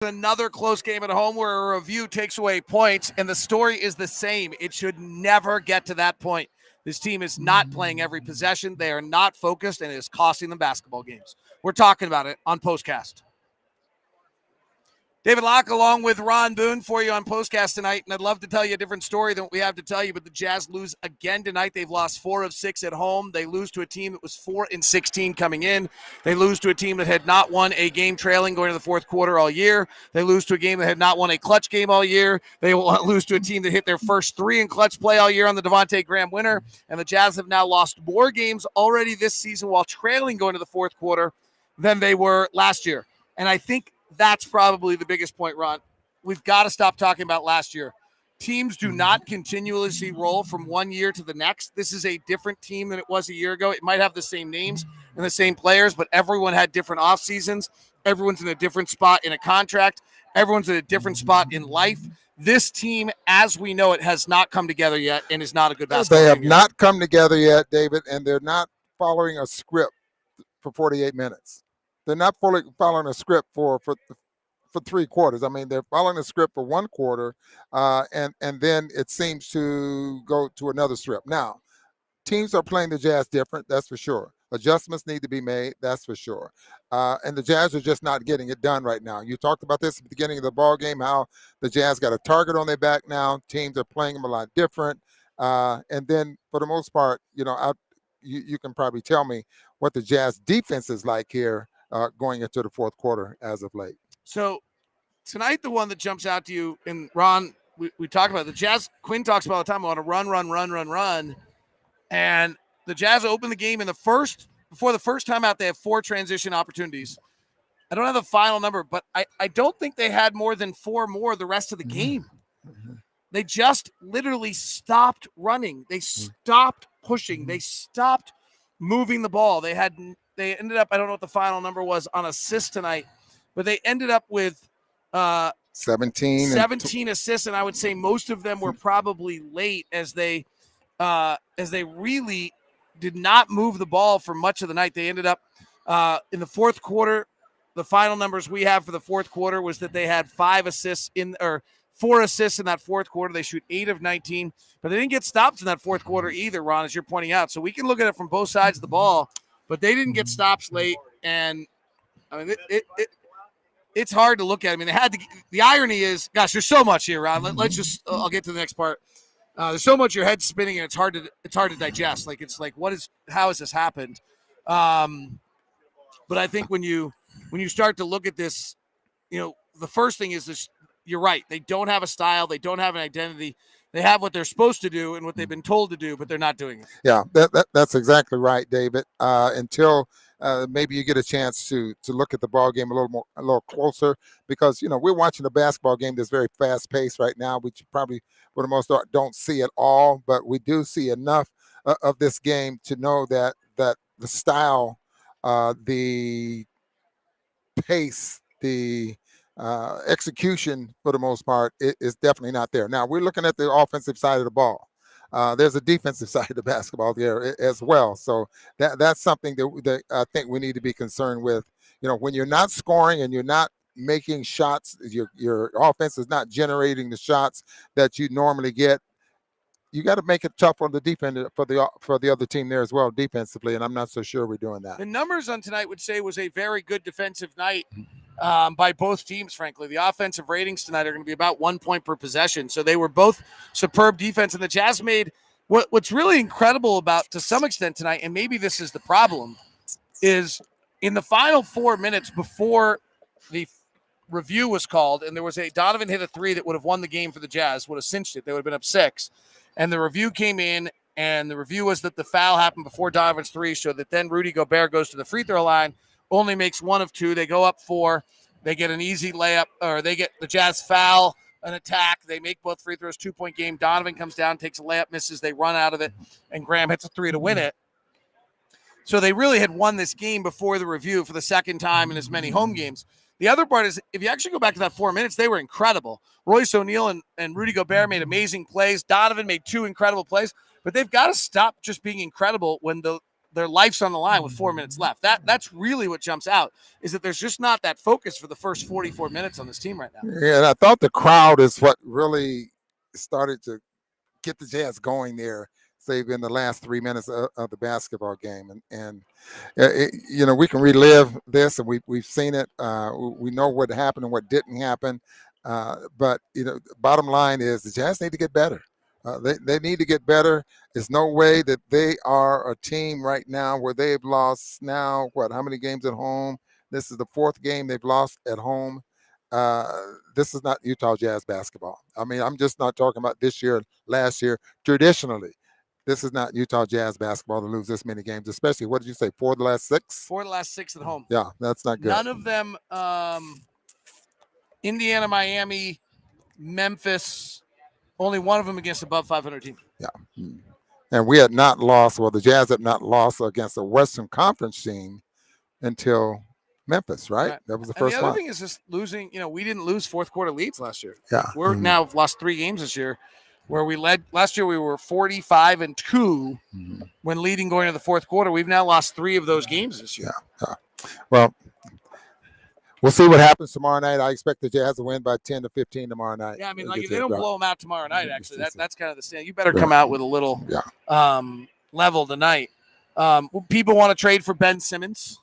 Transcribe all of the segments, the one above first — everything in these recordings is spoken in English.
Another close game at home where a review takes away points, and the story is the same. It should never get to that point. This team is not playing every possession. They are not focused, and it is costing them basketball games. We're talking about it on POSTCAST. David Locke along with Ron Boone for you on POSTCAST tonight, and I'd love to tell you a different story than what we have to tell you, but the Jazz lose again tonight. They've lost 4 of 6 at home. They lose to a team that was 4-16 coming in. They lose to a team that had not won a game trailing going to the fourth quarter all year. They lose to a game that had not won a clutch game all year. They lose to a team that hit their first 3 in clutch play all year on the Devontae Graham winner, and the Jazz have now lost more games already this season while trailing going to the fourth quarter than they were last year. And I think that's probably the biggest point, Ron. We've got to stop talking about last year. Teams do not continuously roll from one year to the next. This is a different team than it was a year ago. It might have the same names and the same players, but everyone had different off seasons. Everyone's in a different spot in a contract. Everyone's in a different spot in life. This team, as we know it, has not come together yet and is not a good basketball team. They have not come together yet, David, and they're not following a script for 48 minutes. They're not following a script for 3 quarters. I mean, they're following a script for 1 quarter, and then it seems to go to another script. Now, teams are playing the Jazz different, that's for sure. Adjustments need to be made, that's for sure. And the Jazz are just not getting it done right now. You talked about this at the beginning of the ball game, how the Jazz got a target on their back now. Teams are playing them a lot different. And then, for the most part, you can probably tell me what the Jazz defense is like here going into the fourth quarter as of late. So tonight, the one that jumps out to you, and Ron, we talk about the Jazz. Quinn talks about all the time. I want to run. And the Jazz open the game before the first time out, they have 4 transition opportunities. I don't have the final number, but I don't think they had more than 4 more the rest of the game. They just literally stopped running. They stopped pushing. They stopped moving the ball. They ended up, I don't know what the final number was on assists tonight, but they ended up with 17 assists, and I would say most of them were probably late as they really did not move the ball for much of the night. They ended up in the fourth quarter. The final numbers we have for the fourth quarter was that they had 4 assists in that fourth quarter. They shoot 8 of 19, but they didn't get stops in that fourth quarter either, Ron, as you're pointing out. So we can look at it from both sides of the ball, but they didn't get stops late. And I mean, it's hard to look at. I mean, they had to. The irony is, gosh, there's so much here, Ron. Let's just. I'll get to the next part. There's so much your head's spinning, and it's hard to digest. Like it's like, how has this happened? But I think when you start to look at this, the first thing is this. You're right. They don't have a style. They don't have an identity. They have what they're supposed to do and what they've been told to do, but they're not doing it. Yeah, that's exactly right, David. Until maybe you get a chance to look at the ball game a little closer, because we're watching a basketball game that's very fast paced right now, which you probably for the most part don't see at all, but we do see enough of this game to know that the style, the pace, the execution for the most part is definitely not there. Now we're looking at the offensive side of the ball. There's a defensive side of the basketball there as well. So that's something that I think we need to be concerned with. When you're not scoring and you're not making shots, your offense is not generating the shots that you normally get. You got to make it tough on the defense for the other team there as well defensively, and I'm not so sure we're doing that. The numbers on tonight would say was a very good defensive night by both teams, frankly. The offensive ratings tonight are going to be about 1 point per possession, so they were both superb defense, and the Jazz made what's really incredible about, to some extent tonight, and maybe this is the problem, is in the final 4 minutes before the review was called, and there was Donovan hit a 3 that would have won the game for the Jazz, would have cinched it. They would have been up 6. And the review came in, and the review was that the foul happened before Donovan's 3, so that then Rudy Gobert goes to the free throw line, only makes 1 of 2. They go up 4. They get an easy layup, or they get the Jazz foul, an attack. They make both free throws, 2-point game. Donovan comes down, takes a layup, misses. They run out of it, and Graham hits a 3 to win it. So they really had won this game before the review for the second time in as many home games. The other part is, if you actually go back to that 4 minutes, they were incredible. Royce O'Neal and Rudy Gobert made amazing plays. Donovan made 2 incredible plays. But they've got to stop just being incredible when the their life's on the line with 4 minutes left. That's really what jumps out, is that there's just not that focus for the first 44 minutes on this team right now. Yeah, and I thought the crowd is what really started to get the Jazz going there, say in the last 3 minutes of the basketball game. And we can relive this, and we've seen it. We know what happened and what didn't happen. But bottom line is the Jazz need to get better. They need to get better. There's no way that they are a team right now where they've lost now, how many games at home? This is the 4th game they've lost at home. This is not Utah Jazz basketball. I mean, I'm just not talking about this year, last year. Traditionally, this is not Utah Jazz basketball to lose this many games, especially, what did you say, 4 of the last 6? 4 of the last 6 at home. Yeah, that's not good. None of them, Indiana, Miami, Memphis, only one of them against above 500 team. Yeah. And we had not lost, the Jazz had not lost against a Western Conference team until Memphis, right? That was the first one. The other thing is just losing, we didn't lose fourth quarter leads last year. Yeah. We're now lost 3 games this year, where we led last year. We were 45-2 when leading going into the fourth quarter. We've now lost 3 of those games this year. Yeah. Well, we'll see what happens tomorrow night. I expect the Jazz to win by 10 to 15 tomorrow night. Yeah, I mean, if they don't blow them out tomorrow night, actually, that's kind of the stand. You better come out with a little level tonight. People want to trade for Ben Simmons.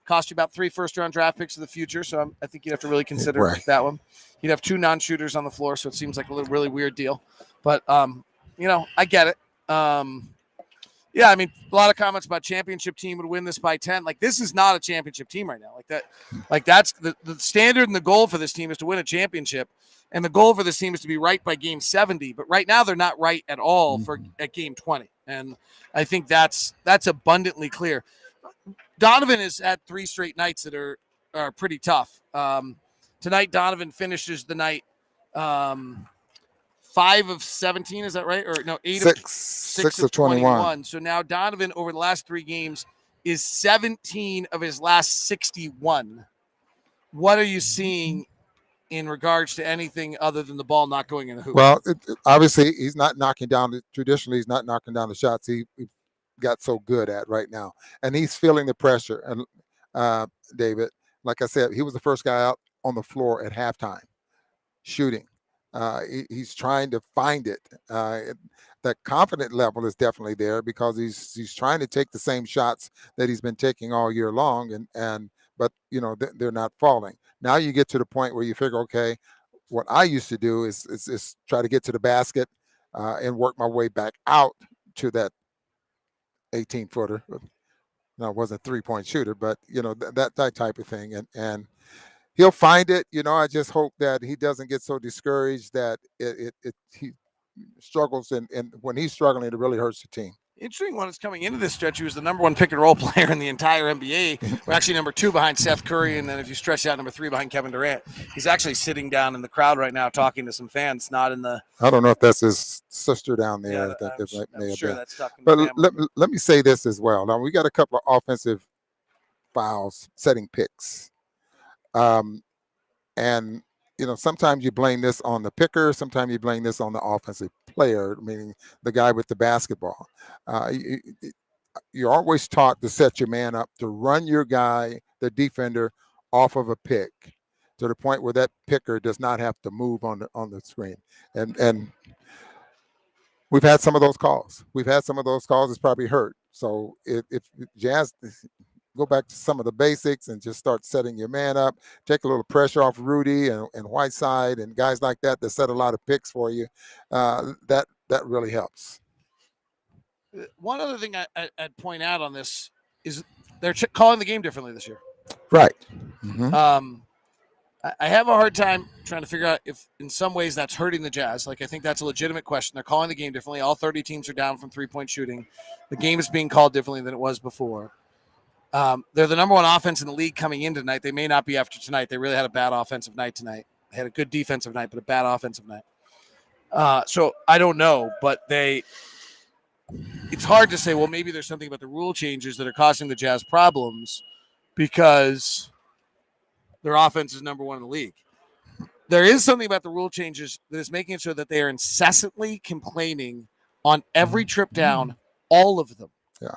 Cost you about 3 first-round draft picks of the future, so I think you'd have to really consider that one. You'd have 2 non-shooters on the floor, so it seems like a really weird deal. But, I get it. Yeah, I mean, a lot of comments about championship team would win this by 10. Like, this is not a championship team right now. That's the standard, and the goal for this team is to win a championship. And the goal for this team is to be right by game 70. But right now they're not right at all at game 20. And I think that's abundantly clear. Donovan is at 3 straight nights that are pretty tough. Tonight, Donovan finishes the night 5 of 17. Is that right? Or no, 6 of 21. So now Donovan, over the last 3 games, is 17 of his last 61. What are you seeing in regards to anything other than the ball not going in the hoop? Well, obviously, he's not knocking down traditionally, he's not knocking down the shots he got so good at right now. And he's feeling the pressure. And David, like I said, he was the first guy out on the floor at halftime shooting. He's trying to find it. That confident level is definitely there because he's trying to take the same shots that he's been taking all year long, but they're not falling. Now you get to the point where you figure, okay, what I used to do is try to get to the basket and work my way back out to that 18-footer. No, it wasn't a 3-point shooter, but that type of thing, and he'll find it. I just hope that he doesn't get so discouraged that he struggles, and when he's struggling, it really hurts the team. Interesting one is coming into this stretch. He was the number 1 pick and roll player in the entire NBA. We're actually number 2 behind Seth Curry, and then if you stretch out, number 3 behind Kevin Durant. He's actually sitting down in the crowd right now talking to some fans, not in the. I don't know if that's his sister down there. Yeah, I'm sure that's talking. But let me say this as well. Now we got a couple of offensive fouls, setting picks, and sometimes you blame this on the picker, sometimes you blame this on the offensive player, meaning the guy with the basketball. You're always taught to set your man up, to run your guy, the defender, off of a pick to the point where that picker does not have to move on the screen. And we've had some of those calls. It's probably hurt. So if Jazz go back to some of the basics and just start setting your man up, take a little pressure off Rudy and Whiteside and guys like that set a lot of picks for you, that really helps. One other thing I'd point out on this is they're calling the game differently this year. Right. Mm-hmm. I have a hard time trying to figure out if in some ways that's hurting the Jazz. I think that's a legitimate question. They're calling the game differently. All 30 teams are down from 3-point shooting. The game is being called differently than it was before. They're the number 1 offense in the league coming in tonight. They may not be after tonight. They really had a bad offensive night tonight. They had a good defensive night, but a bad offensive night. So I don't know, but it's hard to say, well, maybe there's something about the rule changes that are causing the Jazz problems because their offense is number 1 in the league. There is something about the rule changes that is making it so that they are incessantly complaining on every trip down, all of them. Yeah.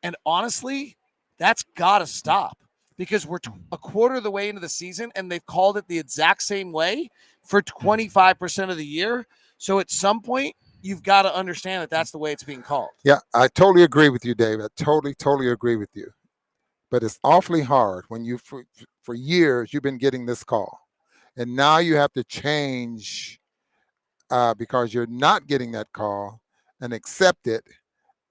And honestly, that's got to stop because we're a quarter of the way into the season and they've called it the exact same way for 25% of the year. So at some point, you've got to understand that that's the way it's being called. Yeah, I totally agree with you, Dave. I totally agree with you. But it's awfully hard when you, for years, you've been getting this call. And now you have to change because you're not getting that call and accept it,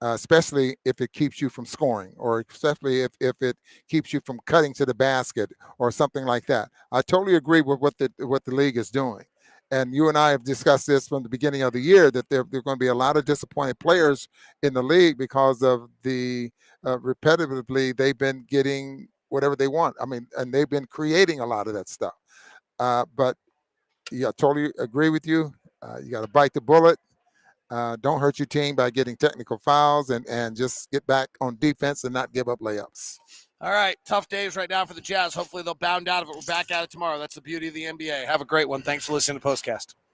especially if it keeps you from scoring or especially if it keeps you from cutting to the basket or something like that. I totally agree with what the league is doing. And you and I have discussed this from the beginning of the year that there are going to be a lot of disappointed players in the league because of the repetitively they've been getting whatever they want. I mean, and they've been creating a lot of that stuff. But yeah, I totally agree with you. You got to bite the bullet. Don't hurt your team by getting technical fouls and just get back on defense and not give up layups. All right. Tough days right now for the Jazz. Hopefully they'll bound out of it. We're back at it tomorrow. That's the beauty of the NBA. Have a great one. Thanks for listening to POSTCAST.